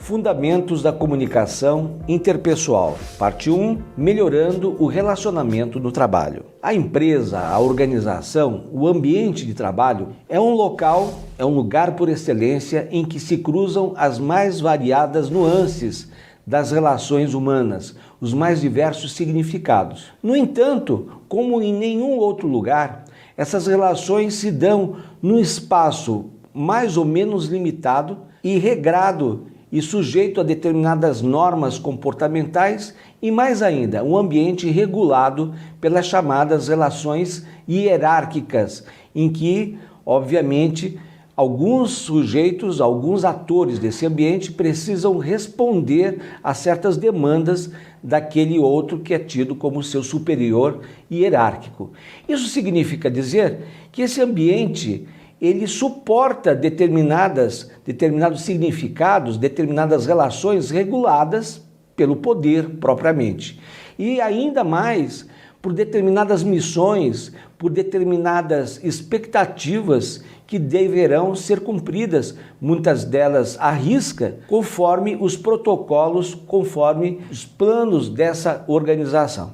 Fundamentos da comunicação interpessoal. Parte 1. Melhorando o relacionamento no trabalho. A empresa, a organização, o ambiente de trabalho é um lugar por excelência em que se cruzam as mais variadas nuances das relações humanas, os mais diversos significados. No entanto, como em nenhum outro lugar, essas relações se dão num espaço mais ou menos limitado e regrado e sujeito a determinadas normas comportamentais e, mais ainda, um ambiente regulado pelas chamadas relações hierárquicas, em que, obviamente, alguns sujeitos, alguns atores desse ambiente precisam responder a certas demandas daquele outro que é tido como seu superior hierárquico. Isso significa dizer que esse ambiente ele suporta determinados significados, determinadas relações reguladas pelo poder propriamente. E ainda mais por determinadas missões, por determinadas expectativas que deverão ser cumpridas, muitas delas à risca, conforme os protocolos, conforme os planos dessa organização.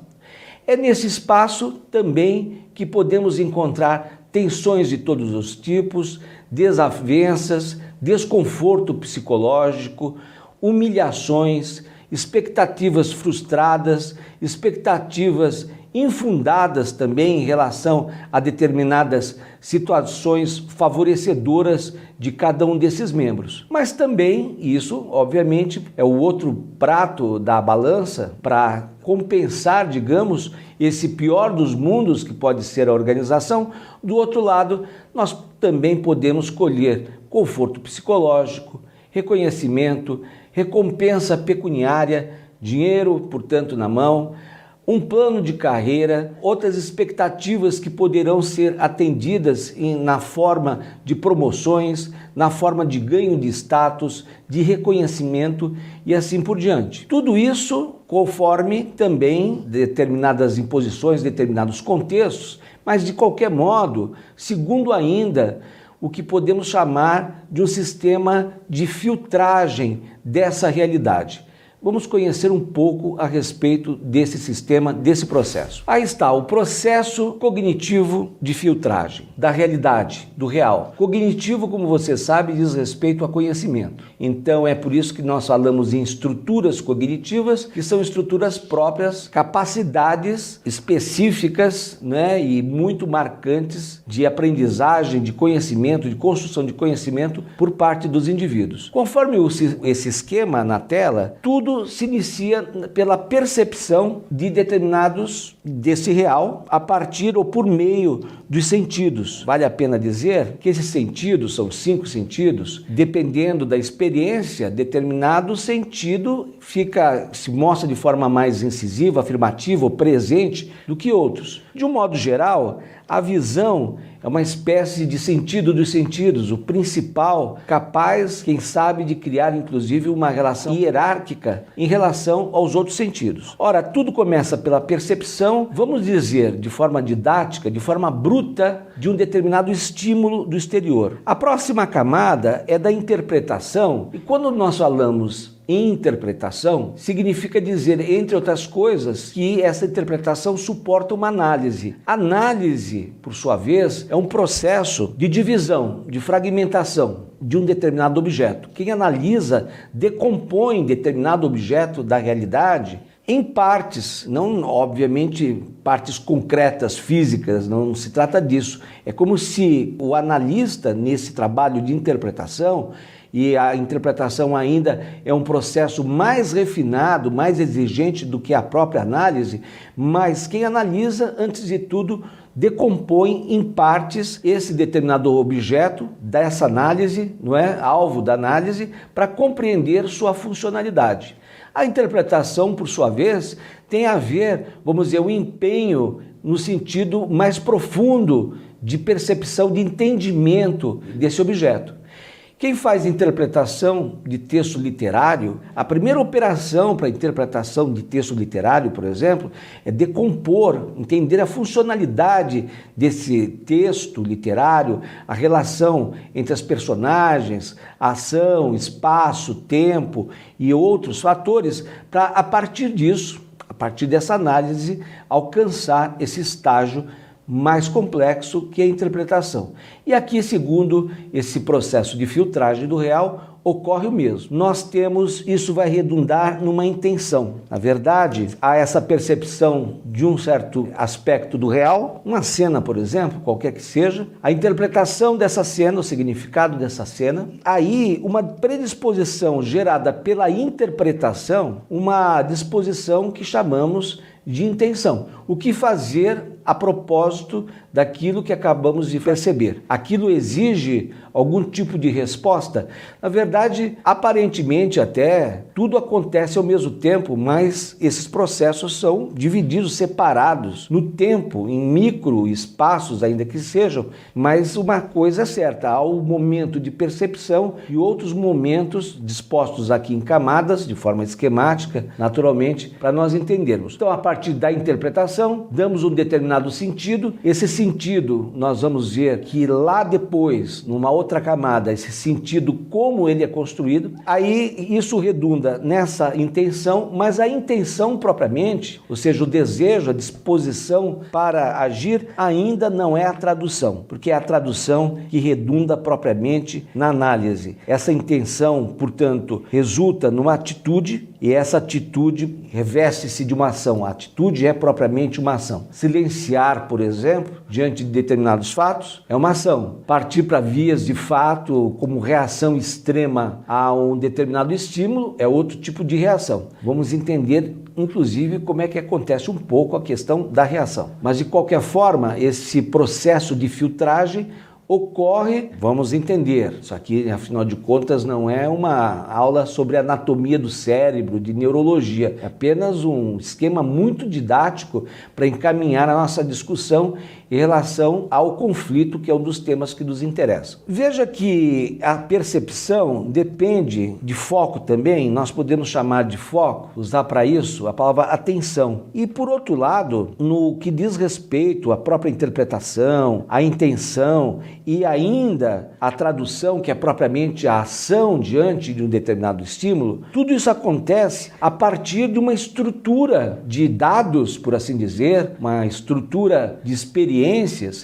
É nesse espaço também que podemos encontrar tensões de todos os tipos, desavenças, desconforto psicológico, humilhações, expectativas frustradas, expectativas infundadas também em relação a determinadas situações favorecedoras de cada um desses membros. Mas também isso, obviamente, é o outro prato da balança para compensar, digamos, esse pior dos mundos que pode ser a organização. Do outro lado, nós também podemos colher conforto psicológico, reconhecimento, recompensa pecuniária, dinheiro, portanto, na mão, um plano de carreira, outras expectativas que poderão ser atendidas na forma de promoções, na forma de ganho de status, de reconhecimento e assim por diante. Tudo isso conforme também determinadas imposições, determinados contextos, mas de qualquer modo, segundo ainda o que podemos chamar de um sistema de filtragem dessa realidade. Vamos conhecer um pouco a respeito desse sistema, desse processo. Aí está o processo cognitivo de filtragem da realidade, do real. Cognitivo, como você sabe, diz respeito a conhecimento. Então é por isso que nós falamos em estruturas cognitivas, que são estruturas próprias, capacidades específicas, né, e muito marcantes de aprendizagem, de conhecimento, de construção de conhecimento por parte dos indivíduos. Conforme esse esquema na tela, tudo se inicia pela percepção de determinados desse real a partir ou por meio dos sentidos. Vale a pena dizer que esses sentidos, são 5 sentidos, dependendo da experiência, determinado sentido se mostra de forma mais incisiva, afirmativa ou presente do que outros. De um modo geral, a visão é uma espécie de sentido dos sentidos, o principal, capaz, quem sabe, de criar inclusive uma relação hierárquica em relação aos outros sentidos. Ora, tudo começa pela percepção, vamos dizer, de forma didática, de forma bruta, de um determinado estímulo do exterior. A próxima camada é da interpretação, e quando nós falamos interpretação, significa dizer, entre outras coisas, que essa interpretação suporta uma análise. Análise, por sua vez, é um processo de divisão, de fragmentação de um determinado objeto. Quem analisa decompõe determinado objeto da realidade em partes, não obviamente partes concretas, físicas, não se trata disso. É como se o analista, nesse trabalho de interpretação, e a interpretação ainda é um processo mais refinado, mais exigente do que a própria análise, mas quem analisa, antes de tudo, decompõe em partes esse determinado objeto dessa análise, não é? Alvo da análise, para compreender sua funcionalidade. A interpretação, por sua vez, tem a ver, vamos dizer, o empenho no sentido mais profundo de percepção, de entendimento desse objeto. Quem faz interpretação de texto literário, a primeira operação para a interpretação de texto literário, por exemplo, é decompor, entender a funcionalidade desse texto literário, a relação entre as personagens, a ação, espaço, tempo e outros fatores, para, a partir disso, a partir dessa análise, alcançar esse estágio mais complexo que é a interpretação. E aqui, segundo esse processo de filtragem do real, ocorre o mesmo. Nós temos, isso vai redundar numa intenção. Na verdade, há essa percepção de um certo aspecto do real, uma cena, por exemplo, qualquer que seja, a interpretação dessa cena, o significado dessa cena, aí uma predisposição gerada pela interpretação, uma disposição que chamamos de intenção. O que fazer a propósito daquilo que acabamos de perceber? Aquilo exige algum tipo de resposta? Na verdade, aparentemente até, tudo acontece ao mesmo tempo, mas esses processos são divididos, separados no tempo, em micro espaços ainda que sejam, mas uma coisa é certa, há o momento de percepção e outros momentos dispostos aqui em camadas, de forma esquemática, naturalmente, para nós entendermos. Então, a partir da interpretação, damos um determinado sentido. Esse sentido, nós vamos ver que lá depois, numa outra camada, esse sentido, como ele é construído, aí isso redunda nessa intenção, mas a intenção propriamente, ou seja, o desejo, a disposição para agir, ainda não é a tradução, porque é a tradução que redunda propriamente na análise. Essa intenção, portanto, resulta numa atitude, e essa atitude reveste-se de uma ação. A atitude é propriamente uma ação. Silenciar, por exemplo, diante de determinados fatos, é uma ação. Partir para vias de fato como reação extrema a um determinado estímulo é outro tipo de reação. Vamos entender, inclusive, como é que acontece um pouco a questão da reação. Mas, de qualquer forma, esse processo de filtragem ocorre, vamos entender, isso aqui, afinal de contas, não é uma aula sobre anatomia do cérebro, de neurologia, é apenas um esquema muito didático para encaminhar a nossa discussão em relação ao conflito, que é um dos temas que nos interessam. Veja que a percepção depende de foco também, nós podemos chamar de foco, usar para isso a palavra atenção. E, por outro lado, no que diz respeito à própria interpretação, à intenção e ainda a tradução, que é propriamente a ação diante de um determinado estímulo, tudo isso acontece a partir de uma estrutura de dados, por assim dizer, uma estrutura de experiências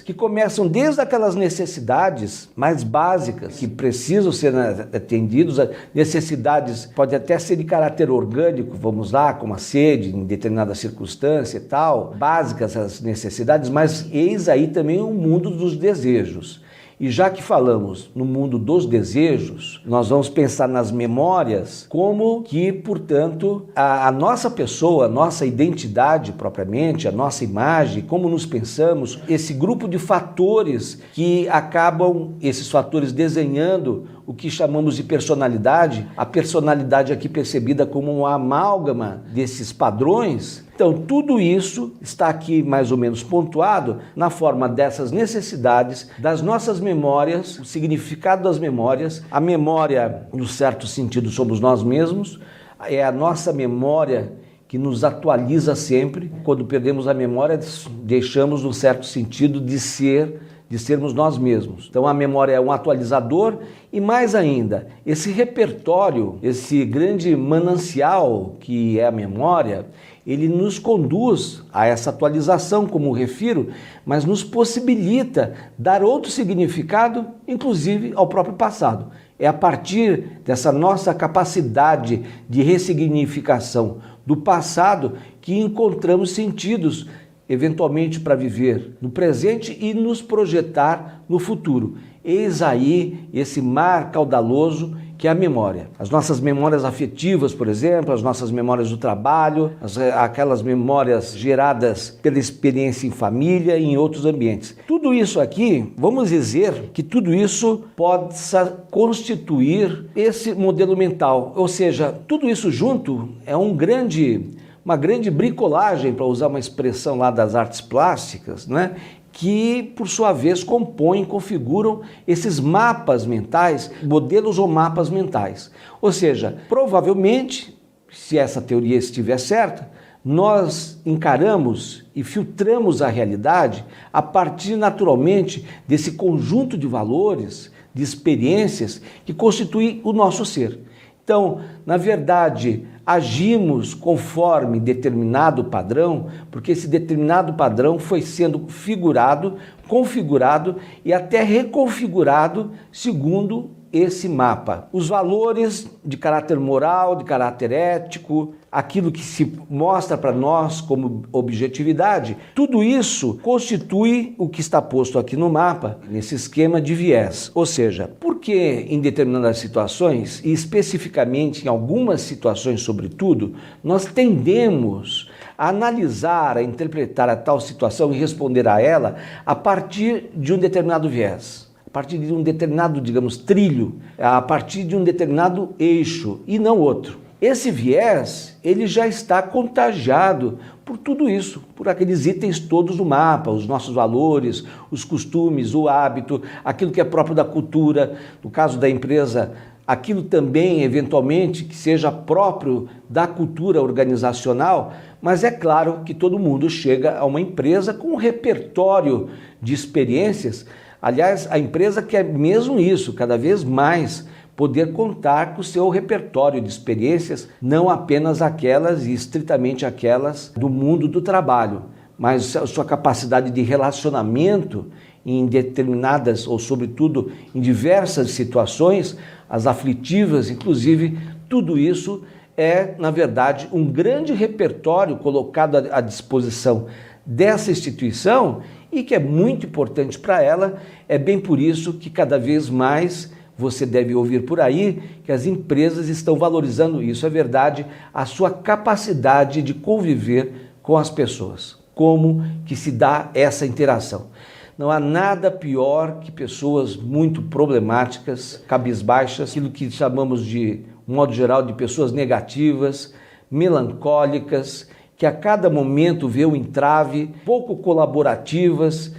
que começam desde aquelas necessidades mais básicas que precisam ser atendidas, necessidades pode até ser de caráter orgânico, vamos lá, como a sede em determinada circunstância e tal, básicas as necessidades, mas eis aí também o mundo dos desejos. E já que falamos no mundo dos desejos, nós vamos pensar nas memórias como que, portanto, a nossa pessoa, a nossa identidade propriamente, a nossa imagem, como nos pensamos, esse grupo de fatores que acabam, esses fatores desenhando o que chamamos de personalidade, a personalidade aqui percebida como uma amálgama desses padrões. Então, tudo isso está aqui mais ou menos pontuado na forma dessas necessidades, das nossas memórias, o significado das memórias. A memória, no certo sentido, somos nós mesmos, é a nossa memória que nos atualiza sempre. Quando perdemos a memória, deixamos, no certo sentido, de sermos nós mesmos. Então a memória é um atualizador e, mais ainda, esse repertório, esse grande manancial que é a memória, ele nos conduz a essa atualização, como refiro, mas nos possibilita dar outro significado, inclusive ao próprio passado. É a partir dessa nossa capacidade de ressignificação do passado que encontramos sentidos eventualmente para viver no presente e nos projetar no futuro. Eis aí esse mar caudaloso que é a memória. As nossas memórias afetivas, por exemplo, as nossas memórias do trabalho, aquelas memórias geradas pela experiência em família e em outros ambientes. Tudo isso aqui, vamos dizer que tudo isso possa constituir esse modelo mental. Ou seja, tudo isso junto é uma grande bricolagem, para usar uma expressão lá das artes plásticas, né? que, por sua vez, compõem, configuram esses mapas mentais, modelos ou mapas mentais. Ou seja, provavelmente, se essa teoria estiver certa, nós encaramos e filtramos a realidade a partir, naturalmente, desse conjunto de valores, de experiências que constitui o nosso ser. Então, na verdade, agimos conforme determinado padrão, porque esse determinado padrão foi sendo figurado, configurado e até reconfigurado segundo esse mapa. Os valores de caráter moral, de caráter ético, aquilo que se mostra para nós como objetividade, tudo isso constitui o que está posto aqui no mapa, nesse esquema de viés. Ou seja, porque em determinadas situações, e especificamente em algumas situações sobretudo, nós tendemos a analisar, a interpretar a tal situação e responder a ela a partir de um determinado viés. A partir de um determinado, digamos, trilho, a partir de um determinado eixo e não outro. Esse viés, ele já está contagiado por tudo isso, por aqueles itens todos do mapa, os nossos valores, os costumes, o hábito, aquilo que é próprio da cultura, no caso da empresa, aquilo também, eventualmente, que seja próprio da cultura organizacional, mas é claro que todo mundo chega a uma empresa com um repertório de experiências. Aliás, a empresa quer mesmo isso, cada vez mais, poder contar com o seu repertório de experiências, não apenas aquelas e estritamente aquelas do mundo do trabalho, mas a sua capacidade de relacionamento em determinadas, ou sobretudo em diversas situações, as aflitivas, inclusive, tudo isso é, na verdade, um grande repertório colocado à disposição dessa instituição e que é muito importante para ela. É bem por isso que cada vez mais você deve ouvir por aí que as empresas estão valorizando isso, é verdade, a sua capacidade de conviver com as pessoas. Como que se dá essa interação? Não há nada pior que pessoas muito problemáticas, cabisbaixas, aquilo que chamamos de, um modo geral, de pessoas negativas, melancólicas, que a cada momento vê o entrave, pouco colaborativas,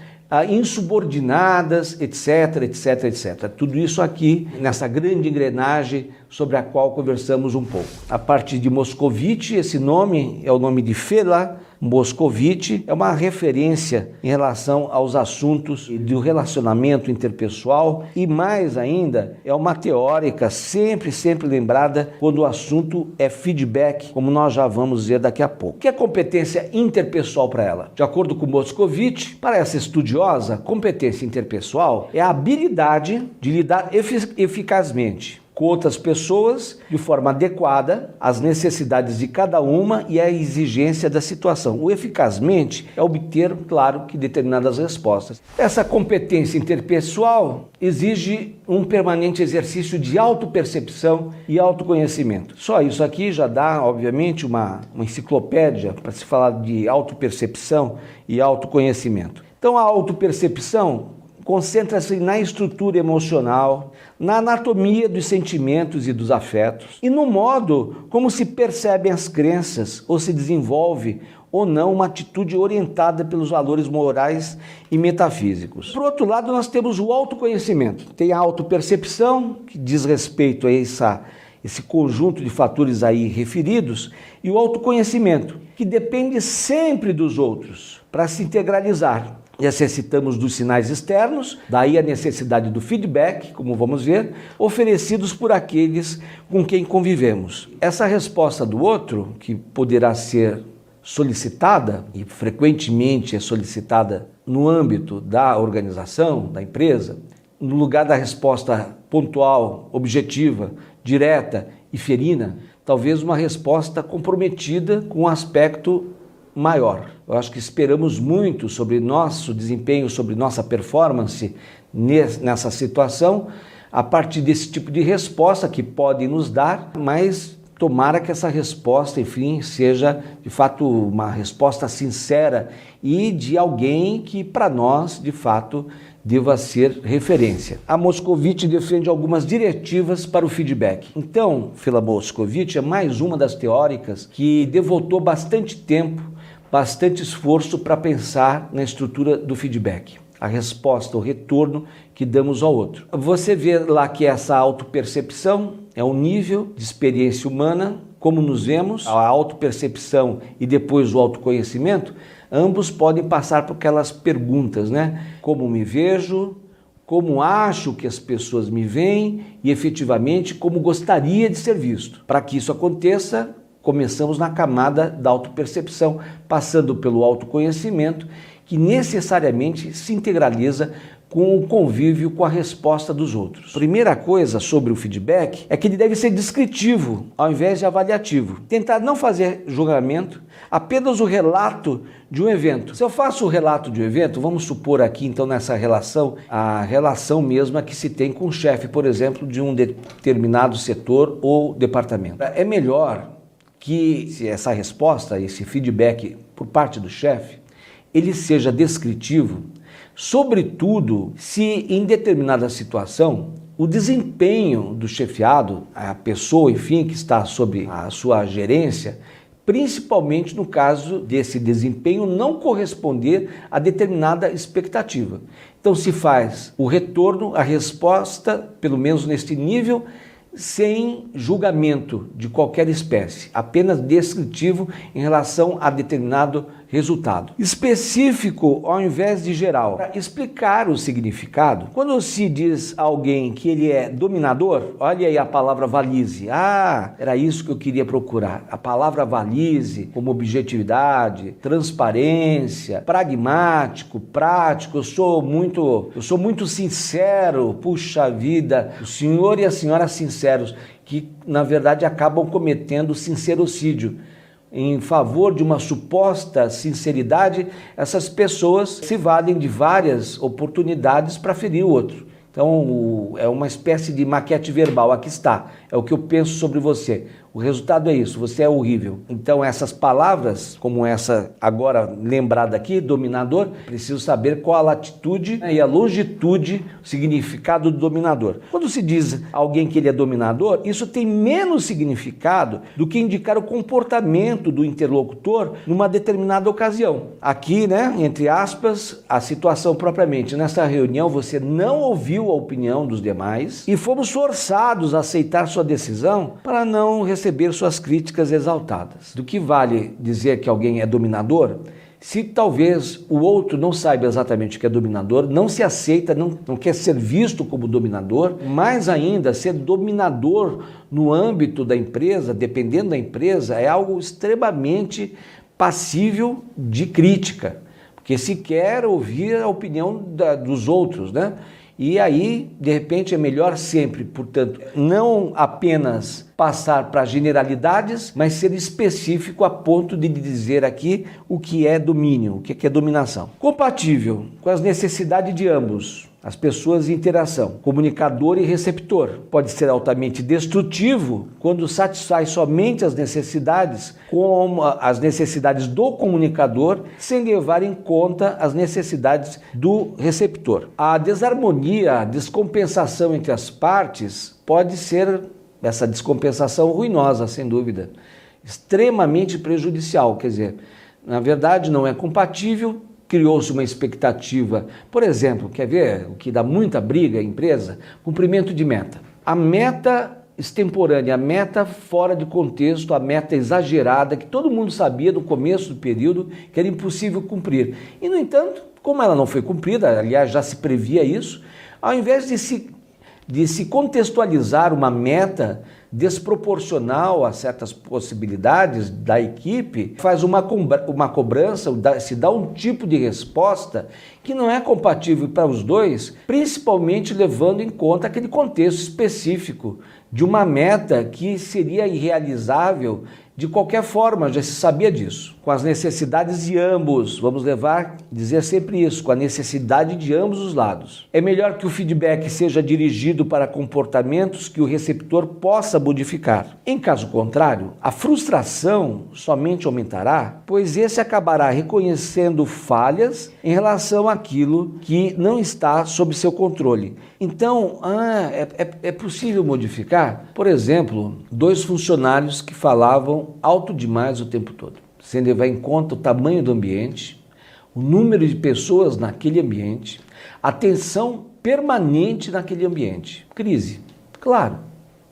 insubordinadas, etc, etc, etc. Tudo isso aqui nessa grande engrenagem sobre a qual conversamos um pouco. A partir de Moscovitch, esse nome é o nome de Fela Moscovitch, é uma referência em relação aos assuntos do relacionamento interpessoal e mais ainda é uma teórica sempre lembrada quando o assunto é feedback, como nós já vamos ver daqui a pouco. O que é competência interpessoal para ela? De acordo com Moscovitch, para essa estudiosa, competência interpessoal é a habilidade de lidar eficazmente com outras pessoas de forma adequada às necessidades de cada uma e à exigência da situação. O eficazmente é obter, claro, que determinadas respostas. Essa competência interpessoal exige um permanente exercício de autopercepção e autoconhecimento. Só isso aqui já dá, obviamente, uma enciclopédia para se falar de autopercepção e autoconhecimento. Então, a autopercepção concentra-se na estrutura emocional, na anatomia dos sentimentos e dos afetos e no modo como se percebem as crenças ou se desenvolve ou não uma atitude orientada pelos valores morais e metafísicos. Por outro lado, nós temos o autoconhecimento. Tem a autopercepção, que diz respeito a esse conjunto de fatores aí referidos, e o autoconhecimento, que depende sempre dos outros para se integralizar. Necessitamos dos sinais externos, daí a necessidade do feedback, como vamos ver, oferecidos por aqueles com quem convivemos. Essa resposta do outro, que poderá ser solicitada, e frequentemente é solicitada no âmbito da organização, da empresa, no lugar da resposta pontual, objetiva, direta e ferina, talvez uma resposta comprometida com um aspecto maior. Eu acho que esperamos muito sobre nosso desempenho, sobre nossa performance nessa situação, a partir desse tipo de resposta que podem nos dar, mas tomara que essa resposta, enfim, seja de fato uma resposta sincera e de alguém que para nós, de fato, deva ser referência. A Moscovitch defende algumas diretivas para o feedback. Então, Fela Moscovitch é mais uma das teóricas que devotou bastante tempo bastante esforço para pensar na estrutura do feedback, a resposta, o retorno que damos ao outro. Você vê lá que essa autopercepção é um nível de experiência humana, como nos vemos, a autopercepção e depois o autoconhecimento, ambos podem passar por aquelas perguntas, né? Como me vejo, como acho que as pessoas me veem e efetivamente como gostaria de ser visto. Para que isso aconteça, começamos na camada da autopercepção, passando pelo autoconhecimento, que necessariamente se integraliza com o convívio com a resposta dos outros. Primeira coisa sobre o feedback é que ele deve ser descritivo ao invés de avaliativo. Tentar não fazer julgamento, apenas o relato de um evento. Se eu faço o relato de um evento, vamos supor aqui então nessa relação, a relação mesma que se tem com o chefe, por exemplo, de um determinado setor ou departamento. É melhor que essa resposta, esse feedback por parte do chefe, ele seja descritivo, sobretudo se em determinada situação o desempenho do chefiado, a pessoa, enfim, que está sob a sua gerência, principalmente no caso desse desempenho não corresponder a determinada expectativa. Então se faz o retorno, a resposta, pelo menos neste nível, sem julgamento de qualquer espécie, apenas descritivo em relação a determinado resultado. Específico ao invés de geral. Para explicar o significado, quando se diz a alguém que ele é dominador, olha aí a palavra valise. Ah, era isso que eu queria procurar. A palavra valise, como objetividade, transparência, pragmático, prático. Eu sou muito sincero. Puxa vida, o senhor e a senhora sinceros, que na verdade acabam cometendo sincerocídio. Em favor de uma suposta sinceridade, essas pessoas se valem de várias oportunidades para ferir o outro. Então, é uma espécie de maquete verbal. Aqui está, é o que eu penso sobre você. O resultado é isso, você é horrível. Então, essas palavras, como essa agora lembrada aqui, dominador, preciso saber qual a latitude e a longitude, o significado do dominador. Quando se diz alguém que ele é dominador, isso tem menos significado do que indicar o comportamento do interlocutor numa determinada ocasião. Aqui, né, entre aspas, a situação propriamente. Nessa reunião, você não ouviu a opinião dos demais e fomos forçados a aceitar sua decisão para não receber suas críticas exaltadas. Do que vale dizer que alguém é dominador se talvez o outro não saiba exatamente o que é dominador, não se aceita, não quer ser visto como dominador, mais ainda ser dominador no âmbito da empresa, dependendo da empresa, é algo extremamente passível de crítica, porque se quer ouvir a opinião dos outros, né? E aí, de repente, é melhor sempre, portanto, não apenas passar para generalidades, mas ser específico a ponto de dizer aqui o que é domínio, o que é dominação. Compatível com as necessidades de ambos, as pessoas em interação, comunicador e receptor. Pode ser altamente destrutivo quando satisfaz somente as necessidades, como as necessidades do comunicador, sem levar em conta as necessidades do receptor. A desarmonia, a descompensação entre as partes pode ser, essa descompensação ruinosa, sem dúvida, extremamente prejudicial, quer dizer, na verdade não é compatível. Criou-se uma expectativa, por exemplo, quer ver o que dá muita briga em empresa? Cumprimento de meta. A meta extemporânea, a meta fora de contexto, a meta exagerada, que todo mundo sabia no começo do período que era impossível cumprir. E, no entanto, como ela não foi cumprida, aliás, já se previa isso, ao invés de se contextualizar uma meta desproporcional a certas possibilidades da equipe, faz uma cobrança, se dá um tipo de resposta que não é compatível para os dois, principalmente levando em conta aquele contexto específico de uma meta que seria irrealizável de qualquer forma, já se sabia disso. Com as necessidades de ambos, vamos dizer sempre isso, com a necessidade de ambos os lados. É melhor que o feedback seja dirigido para comportamentos que o receptor possa modificar. Em caso contrário, a frustração somente aumentará, pois esse acabará reconhecendo falhas em relação àquilo que não está sob seu controle. Então, é possível modificar? Por exemplo, 2 funcionários que falavam alto demais o tempo todo. sem levar em conta o tamanho do ambiente, o número de pessoas naquele ambiente, a tensão permanente naquele ambiente. Crise, claro,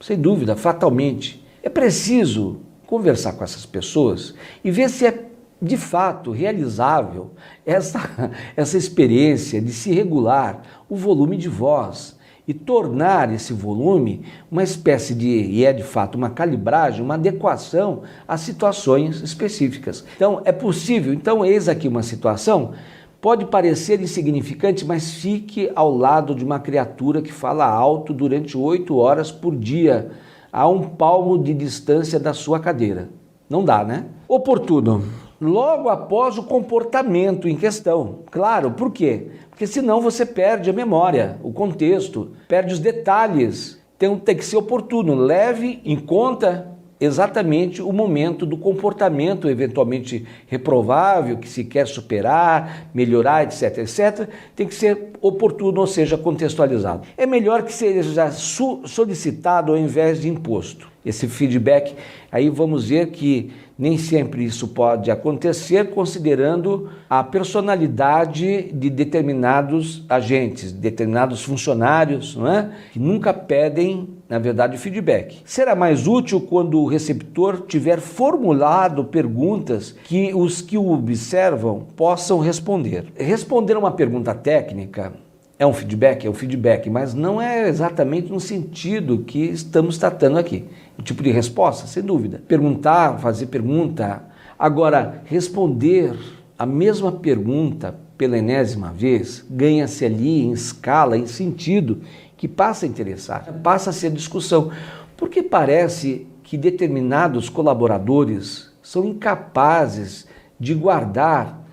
sem dúvida, fatalmente. É preciso conversar com essas pessoas e ver se é de fato realizável essa experiência de se regular o volume de voz e tornar esse volume uma espécie e é de fato uma calibragem, uma adequação às situações específicas. Então é possível, eis aqui uma situação, pode parecer insignificante, mas fique ao lado de uma criatura que fala alto durante 8 horas por dia, a 1 palmo de distância da sua cadeira. Não dá, né? Oportuno. Logo após o comportamento em questão. Claro, por quê? Porque senão você perde a memória, o contexto, perde os detalhes. Então tem que ser oportuno, leve em conta exatamente o momento do comportamento eventualmente reprovável, que se quer superar, melhorar, etc, etc, tem que ser oportuno, ou seja, contextualizado. É melhor que seja solicitado ao invés de imposto. Esse feedback, aí vamos ver que nem sempre isso pode acontecer, considerando a personalidade de determinados agentes, determinados funcionários, não é? Que nunca pedem, na verdade, feedback. Será mais útil quando o receptor tiver formulado perguntas que os que o observam possam responder. Responder uma pergunta técnica é um feedback, mas não é exatamente no sentido que estamos tratando aqui. O tipo de resposta, sem dúvida. Perguntar, fazer pergunta. Agora, responder a mesma pergunta pela enésima vez, ganha-se ali em escala, em sentido, que passa a interessar, passa a ser discussão. Porque parece que determinados colaboradores são incapazes de guardar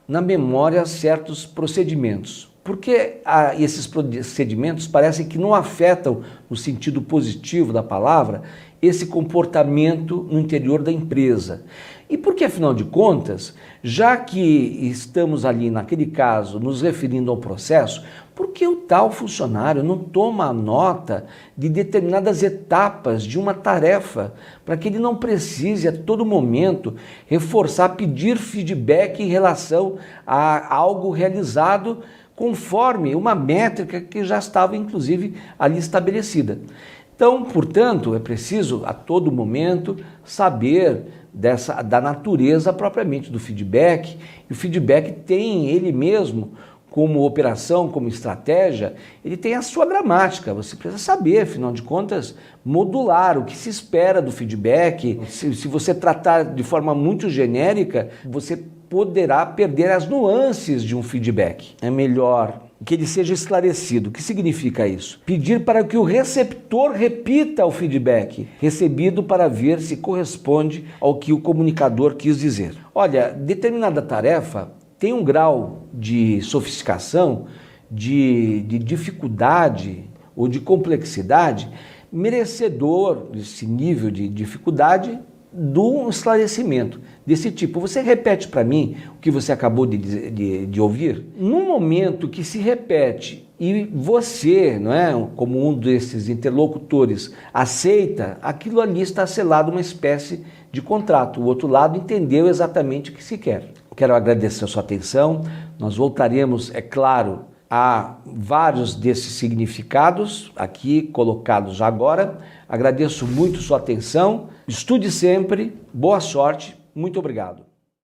na memória certos procedimentos. Porque esses procedimentos parecem que não afetam no sentido positivo da palavra esse comportamento no interior da empresa. E porque, afinal de contas, já que estamos ali, naquele caso, nos referindo ao processo, por que o tal funcionário não toma nota de determinadas etapas de uma tarefa, para que ele não precise a todo momento reforçar, pedir feedback em relação a algo realizado conforme uma métrica que já estava, inclusive, ali estabelecida. Então, portanto, é preciso a todo momento saber da natureza propriamente do feedback, e o feedback tem ele mesmo, como operação, como estratégia, ele tem a sua gramática, você precisa saber, afinal de contas, modular o que se espera do feedback. Se você tratar de forma muito genérica, você poderá perder as nuances de um feedback. É melhor que ele seja esclarecido. O que significa isso? Pedir para que o receptor repita o feedback recebido para ver se corresponde ao que o comunicador quis dizer. Olha, determinada tarefa tem um grau de sofisticação, de dificuldade ou de complexidade merecedor desse nível de dificuldade do esclarecimento desse tipo. Você repete para mim o que você acabou de ouvir? No momento que se repete e você, não é, como um desses interlocutores, aceita, aquilo ali está selado uma espécie de contrato. O outro lado entendeu exatamente o que se quer. Quero agradecer a sua atenção. Nós voltaremos, é claro, a vários desses significados aqui colocados agora. Agradeço muito sua atenção. Estude sempre. Boa sorte. Muito obrigado.